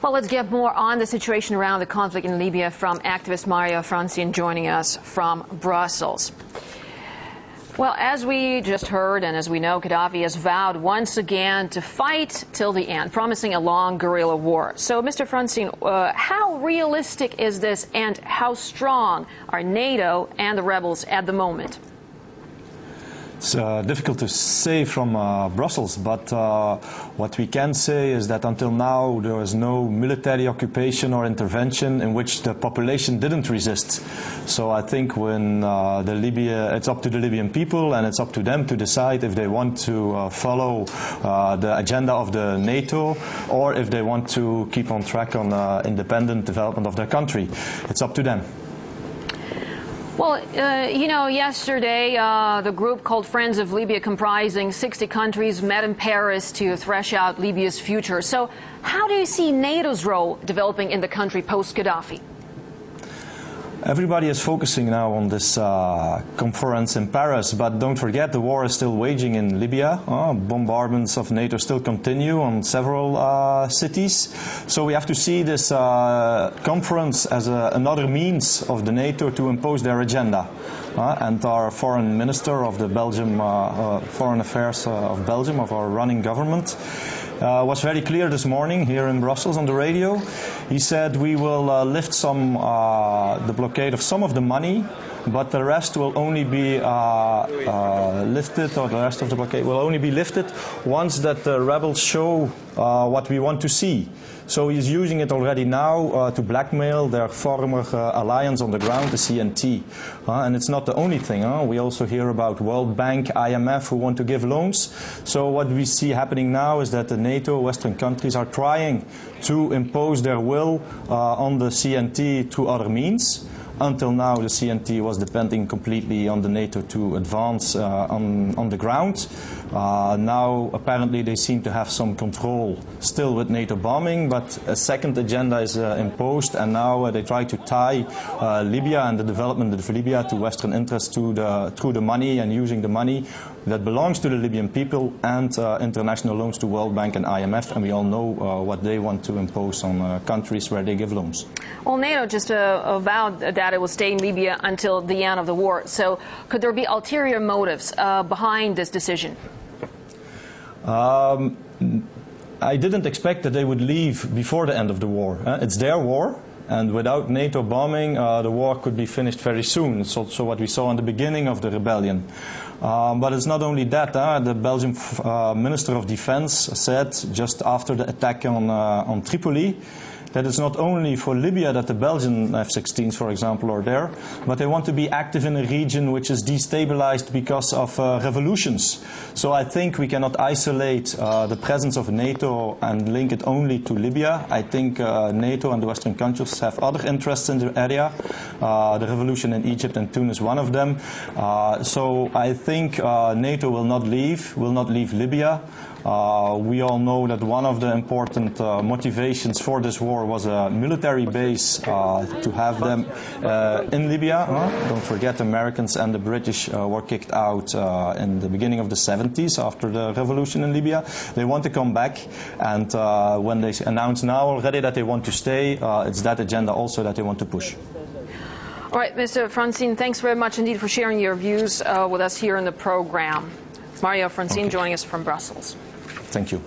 Well, let's get more on the situation around the conflict in Libya from activist Mario Francin joining us from Brussels. Well, as we just heard and as we know, Gaddafi has vowed once again to fight till the end, promising a long guerrilla war. So, Mr. Francin, how realistic is this and how strong are NATO and the rebels at the moment? It's difficult to say from Brussels, but what we can say is that until now there was no military occupation or intervention in which the population didn't resist. So I think when it's up to the Libyan people and it's up to them to decide if they want to follow the agenda of the NATO or if they want to keep on track on independent development of their country. It's up to them. Well, you know, yesterday the group called Friends of Libya, comprising 60 countries, met in Paris to thresh out Libya's future. So how do you see NATO's role developing in the country post-Gaddafi? Everybody is focusing now on this conference in Paris, but don't forget the war is still waging in Libya. Bombardments of NATO still continue on several cities. So we have to see this conference as another means of the NATO to impose their agenda. And our foreign minister of the Belgium, Foreign Affairs of Belgium, of our running government, was very clear this morning here in Brussels on the radio. He said we will lift the blockade of some of the money, but the rest will only be lifted, or the rest of the blockade will only be lifted once that the rebels show what we want to see. So he's using it already now to blackmail their former alliance on the ground, the CNT. And it's not the only thing. We also hear about World Bank, IMF, who want to give loans. So what we see happening now is that the NATO Western countries are trying to impose their will on the CNT through other means. Until now, the CNT was depending completely on the NATO to advance on the ground. Now, apparently, they seem to have some control still with NATO bombing, but a second agenda is imposed, and now they try to tie Libya and the development of Libya to Western interests through the money and using the money that belongs to the Libyan people and international loans to World Bank and IMF, and we all know what they want to impose on countries where they give loans. Well, NATO just vowed that it will stay in Libya until the end of the war. So could there be ulterior motives behind this decision? I didn't expect that they would leave before the end of the war. It's their war. And without NATO bombing, the war could be finished very soon. It's also what we saw in the beginning of the rebellion. But it's not only that. The Belgian Minister of Defense said just after the attack on Tripoli that it's not only for Libya that the Belgian F-16s, for example, are there, but they want to be active in a region which is destabilized because of revolutions. So I think we cannot isolate the presence of NATO and link it only to Libya. I think NATO and the Western countries have other interests in the area. The revolution in Egypt and Tunis is one of them. So I think NATO will not leave Libya. We all know that one of the important motivations for this war was a military base to have them in Libya. Don't forget, Americans and the British were kicked out in the beginning of the 70s after the revolution in Libya. They want to come back, and when they announce now already that they want to stay, it's that agenda also that they want to push. All right, Mr. Francin, thanks very much indeed for sharing your views with us here in the program. Mario Francin joining us from Brussels. Thank you.